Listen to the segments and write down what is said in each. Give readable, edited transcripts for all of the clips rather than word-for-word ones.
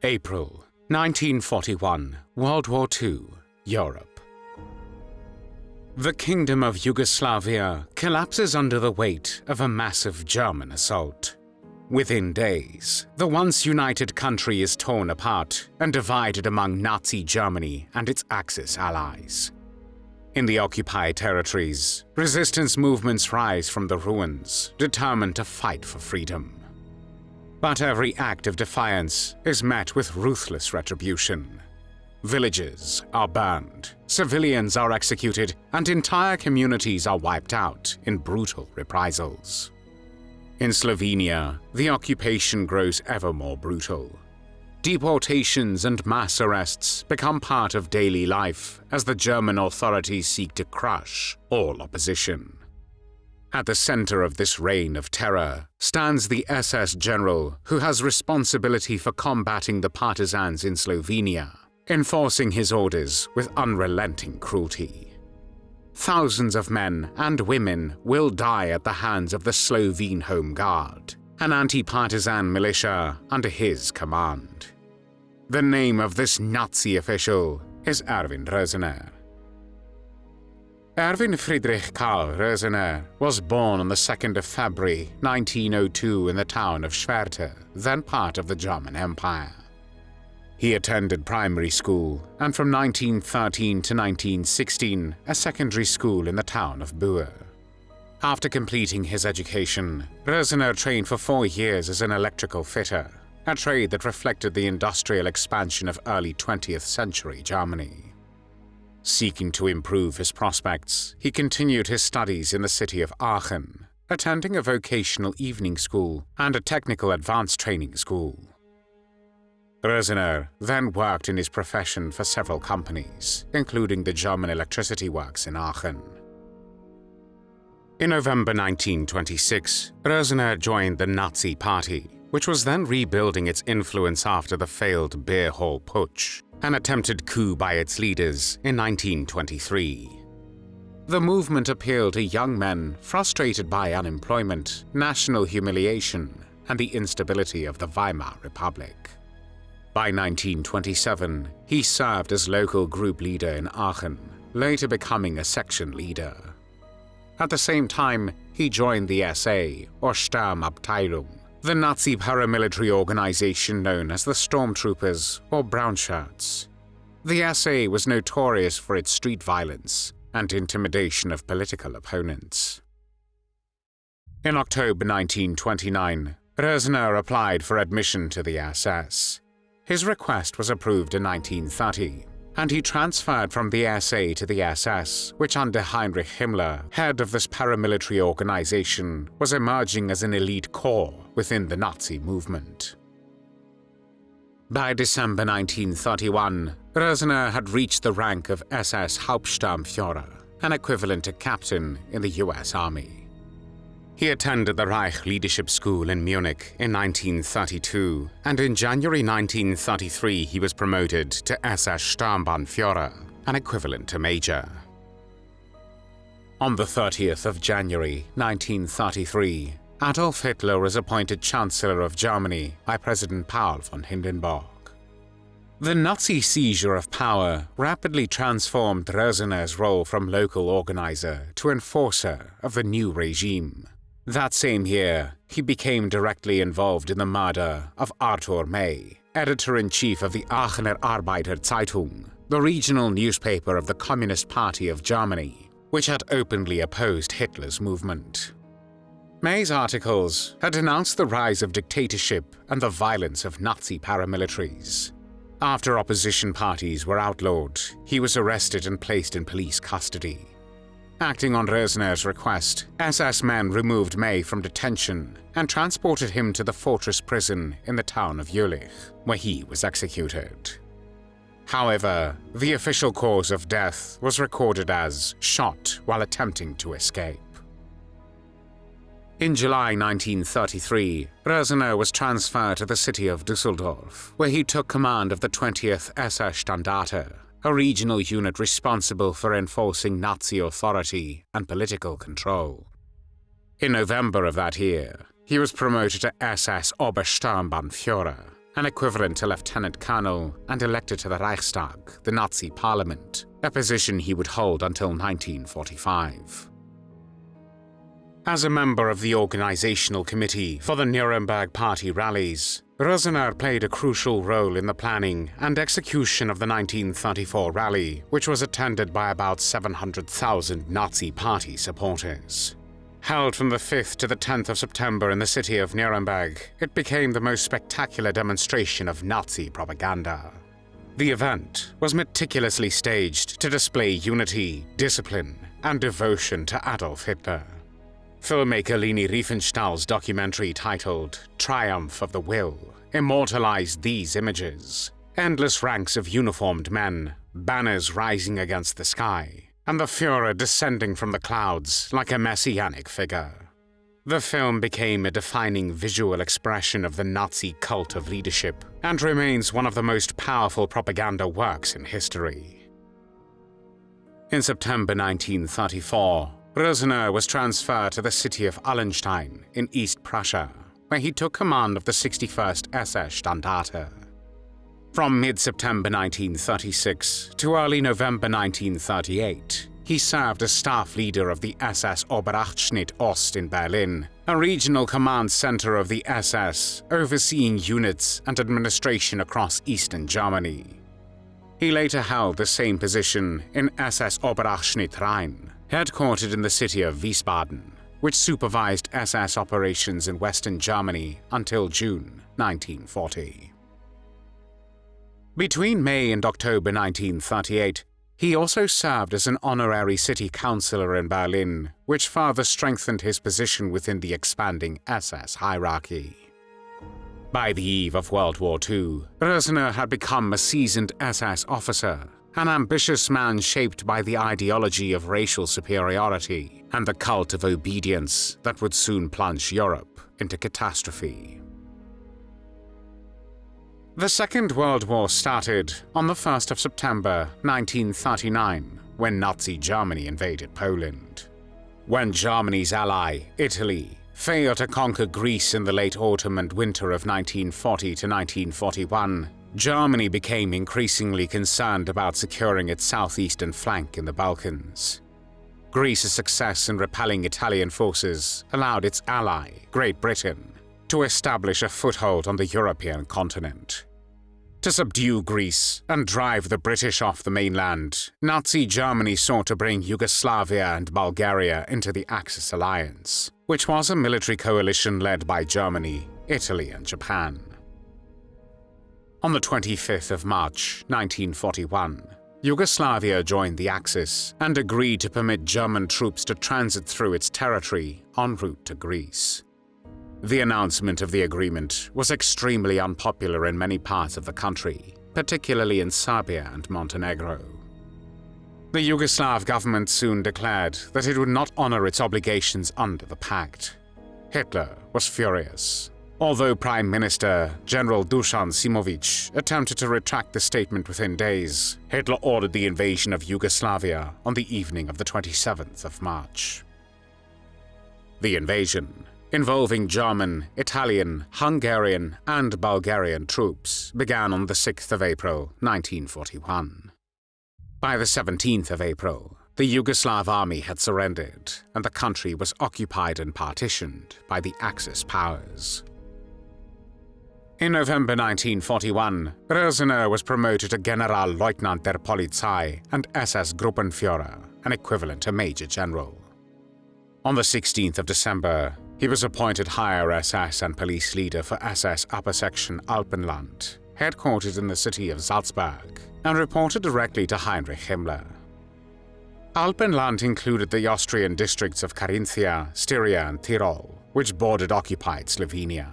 April 1941, World War II, Europe. The Kingdom of Yugoslavia collapses under the weight of a massive German assault. Within days, the once united country is torn apart and divided among Nazi Germany and its Axis allies. In the occupied territories, resistance movements rise from the ruins, determined to fight for freedom. But every act of defiance is met with ruthless retribution. Villages are burned, civilians are executed, and entire communities are wiped out in brutal reprisals. In Slovenia, the occupation grows ever more brutal. Deportations and mass arrests become part of daily life as the German authorities seek to crush all opposition. At the center of this reign of terror stands the SS general who has responsibility for combating the partisans in Slovenia, enforcing his orders with unrelenting cruelty. Thousands of men and women will die at the hands of the Slovene Home Guard, an anti-partisan militia under his command. The name of this Nazi official is Erwin Rösener. Erwin Friedrich Karl Rösener was born on the 2nd of February 1902 in the town of Schwerte, then part of the German Empire. He attended primary school and from 1913 to 1916 a secondary school in the town of Buer. After completing his education, Rösener trained for 4 years as an electrical fitter, a trade that reflected the industrial expansion of early 20th century Germany. Seeking to improve his prospects, he continued his studies in the city of Aachen, attending a vocational evening school and a technical advanced training school. Rösener then worked in his profession for several companies, including the German electricity works in Aachen. In November 1926, Rösener joined the Nazi Party, which was then rebuilding its influence after the failed Beer Hall Putsch, an attempted coup by its leaders in 1923. The movement appealed to young men frustrated by unemployment, national humiliation, and the instability of the Weimar Republic. By 1927, he served as local group leader in Aachen, later becoming a section leader. At the same time, he joined the SA, or Sturmabteilung, the Nazi paramilitary organization known as the Stormtroopers or Brown Shirts. The SA was notorious for its street violence and intimidation of political opponents. In October 1929, Rösener applied for admission to the SS. His request was approved in 1930, and he transferred from the SA to the SS, which under Heinrich Himmler, head of this paramilitary organization, was emerging as an elite corps within the Nazi movement. By December 1931, Rösener had reached the rank of SS Hauptsturmführer, an equivalent to captain in the US Army. He attended the Reich Leadership School in Munich in 1932, and in January 1933 he was promoted to SS Sturmbannführer, an equivalent to major. On the 30th of January 1933, Adolf Hitler was appointed Chancellor of Germany by President Paul von Hindenburg. The Nazi seizure of power rapidly transformed Rösener's role from local organizer to enforcer of the new regime. That same year, he became directly involved in the murder of Arthur May, editor-in-chief of the Aachener Arbeiter Zeitung, the regional newspaper of the Communist Party of Germany, which had openly opposed Hitler's movement. May's articles had denounced the rise of dictatorship and the violence of Nazi paramilitaries. After opposition parties were outlawed, he was arrested and placed in police custody. Acting on Rösener's request, SS men removed May from detention and transported him to the fortress prison in the town of Jülich, where he was executed. However, the official cause of death was recorded as shot while attempting to escape. In July 1933, Rösener was transferred to the city of Düsseldorf, where he took command of the 20th SS Standarte, a regional unit responsible for enforcing Nazi authority and political control. In November of that year, he was promoted to SS-Obergruppenführer an equivalent to lieutenant colonel, and elected to the Reichstag, the Nazi parliament, a position he would hold until 1945. As a member of the organizational committee for the Nuremberg Party rallies, Rösener played a crucial role in the planning and execution of the 1934 rally, which was attended by about 700,000 Nazi Party supporters. Held from the 5th to the 10th of September in the city of Nuremberg, it became the most spectacular demonstration of Nazi propaganda. The event was meticulously staged to display unity, discipline, and devotion to Adolf Hitler. Filmmaker Leni Riefenstahl's documentary titled Triumph of the Will immortalized these images: endless ranks of uniformed men, banners rising against the sky, and the Führer descending from the clouds like a messianic figure. The film became a defining visual expression of the Nazi cult of leadership and remains one of the most powerful propaganda works in history. In September 1934, Rösener was transferred to the city of Allenstein in East Prussia, where he took command of the 61st SS Standarte. From mid-September 1936 to early November 1938, he served as staff leader of the SS-Obergruppenführer Ost in Berlin, a regional command center of the SS overseeing units and administration across eastern Germany. He later held the same position in SS-Obergruppenführer Rhein, headquartered in the city of Wiesbaden, which supervised SS operations in Western Germany until June 1940. Between May and October 1938, he also served as an honorary city councillor in Berlin, which further strengthened his position within the expanding SS hierarchy. By the eve of World War II, Rösener had become a seasoned SS officer, an ambitious man shaped by the ideology of racial superiority and the cult of obedience that would soon plunge Europe into catastrophe. The Second World War started on the 1st of September 1939, when Nazi Germany invaded Poland. When Germany's ally, Italy, failed to conquer Greece in the late autumn and winter of 1940 to 1941, Germany became increasingly concerned about securing its southeastern flank in the Balkans. Greece's success in repelling Italian forces allowed its ally, Great Britain, to establish a foothold on the European continent. To subdue Greece and drive the British off the mainland, Nazi Germany sought to bring Yugoslavia and Bulgaria into the Axis alliance, which was a military coalition led by Germany, Italy, and Japan. On the 25th of March 1941, Yugoslavia joined the Axis and agreed to permit German troops to transit through its territory en route to Greece. The announcement of the agreement was extremely unpopular in many parts of the country, particularly in Serbia and Montenegro. The Yugoslav government soon declared that it would not honor its obligations under the pact. Hitler was furious. Although Prime Minister General Dusan Simovic attempted to retract the statement within days, Hitler ordered the invasion of Yugoslavia on the evening of the 27th of March. The invasion, involving German, Italian, Hungarian, and Bulgarian troops, began on the 6th of April 1941. By the 17th of April, the Yugoslav army had surrendered, and the country was occupied and partitioned by the Axis powers. In November 1941, Rösener was promoted to Generalleutnant der Polizei and SS-Gruppenführer, an equivalent to Major General. On the 16th of December, he was appointed higher SS and police leader for SS Upper Section Alpenland, headquartered in the city of Salzburg, and reported directly to Heinrich Himmler. Alpenland included the Austrian districts of Carinthia, Styria, and Tyrol, which bordered occupied Slovenia.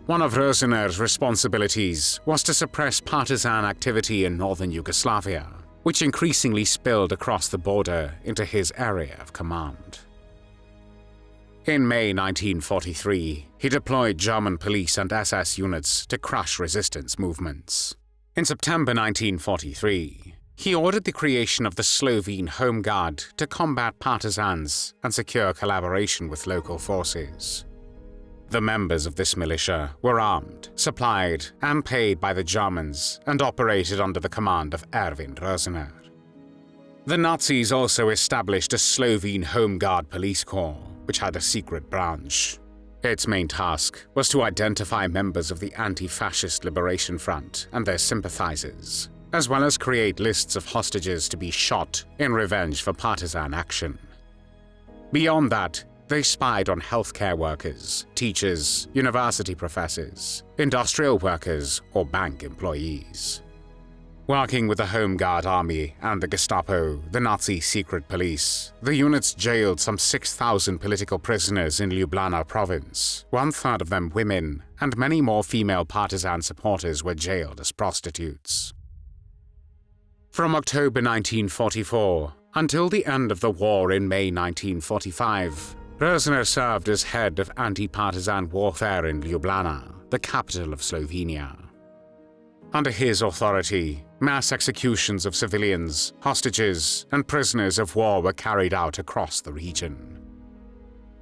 One of Rösener's responsibilities was to suppress partisan activity in northern Yugoslavia, which increasingly spilled across the border into his area of command. In May 1943, he deployed German police and SS units to crush resistance movements. In September 1943, he ordered the creation of the Slovene Home Guard to combat partisans and secure collaboration with local forces. The members of this militia were armed, supplied, and paid by the Germans and operated under the command of Erwin Rösener. The Nazis also established a Slovene Home Guard police corps, which had a secret branch. Its main task was to identify members of the anti-fascist liberation front and their sympathizers, as well as create lists of hostages to be shot in revenge for partisan action. Beyond that, they spied on healthcare workers, teachers, university professors, industrial workers, or bank employees. Working with the Home Guard Army and the Gestapo, the Nazi secret police, the units jailed some 6,000 political prisoners in Ljubljana province, one-third of them women, and many more female partisan supporters were jailed as prostitutes. From October 1944 until the end of the war in May 1945, Rösener served as head of anti-partisan warfare in Ljubljana, the capital of Slovenia. Under his authority, mass executions of civilians, hostages, and prisoners of war were carried out across the region.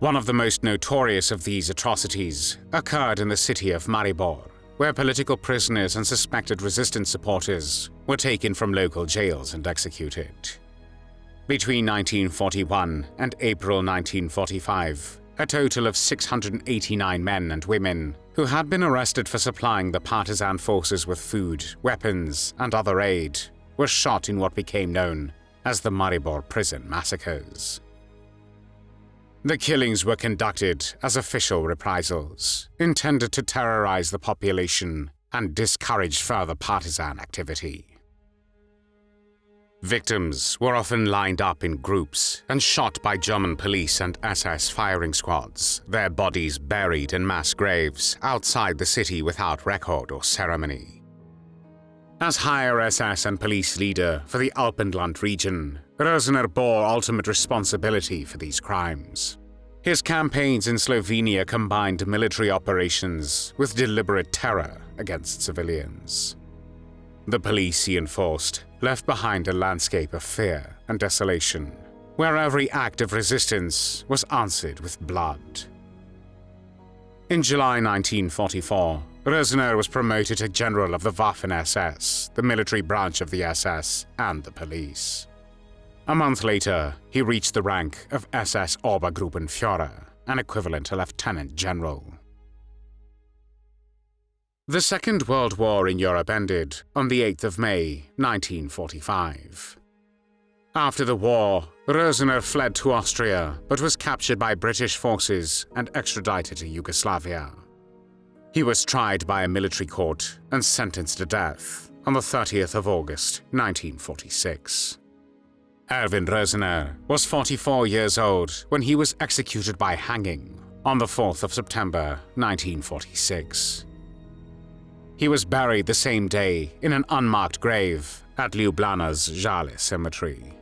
One of the most notorious of these atrocities occurred in the city of Maribor, where political prisoners and suspected resistance supporters were taken from local jails and executed. Between 1941 and April 1945, a total of 689 men and women who had been arrested for supplying the partisan forces with food, weapons, and other aid were shot in what became known as the Maribor prison massacres. The killings were conducted as official reprisals, intended to terrorize the population and discourage further partisan activity. Victims were often lined up in groups and shot by German police and SS firing squads, their bodies buried in mass graves outside the city without record or ceremony. As higher SS and police leader for the Alpenland region, Rösener bore ultimate responsibility for these crimes. His campaigns in Slovenia combined military operations with deliberate terror against civilians. The police he enforced left behind a landscape of fear and desolation, where every act of resistance was answered with blood. In July 1944, Rösener was promoted to General of the Waffen-SS, the military branch of the SS and the police. A month later, he reached the rank of SS-Obergruppenführer, an equivalent to Lieutenant General. The Second World War in Europe ended on the 8th of May, 1945. After the war, Rösener fled to Austria but was captured by British forces and extradited to Yugoslavia. He was tried by a military court and sentenced to death on the 30th of August, 1946. Erwin Rösener was 44 years old when he was executed by hanging on the 4th of September, 1946. He was buried the same day in an unmarked grave at Ljubljana's Žale Cemetery.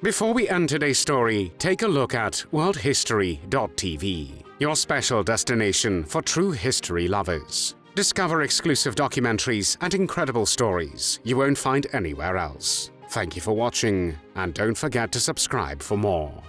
Before we end today's story, take a look at worldhistory.tv, your special destination for true history lovers. Discover exclusive documentaries and incredible stories you won't find anywhere else. Thank you for watching, and don't forget to subscribe for more.